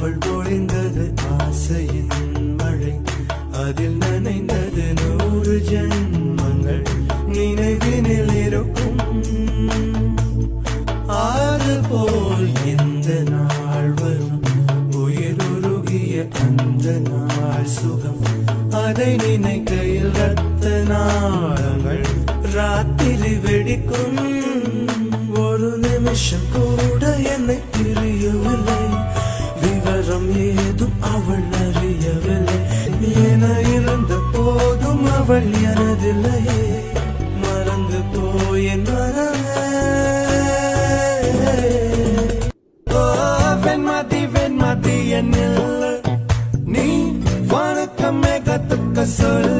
அவள் பொழிந்தது ஆசையின் மழை, அதில் நனைந்தது 100 ஜென்மங்கள் நினைவினில் இருக்கும். ஆறு போல் இந்த நாள் வரும், உயிருருகிய அந்த நாள் சுகம், அதை நினைக்கையில் ரத்த நாளங்கள் ராத்திரி வெடிக்கும். ஒரு நிமிஷம் கூட என்னை பிரியவில்லை, விவரம் ஏதும் அவள் அறியவில்லை. என இருந்த போதும் அவள் எனதில்லையே, மறந்து போயின் வெண்மதி என்னில் நீ வணக்கமே கத்துக்க சொல்.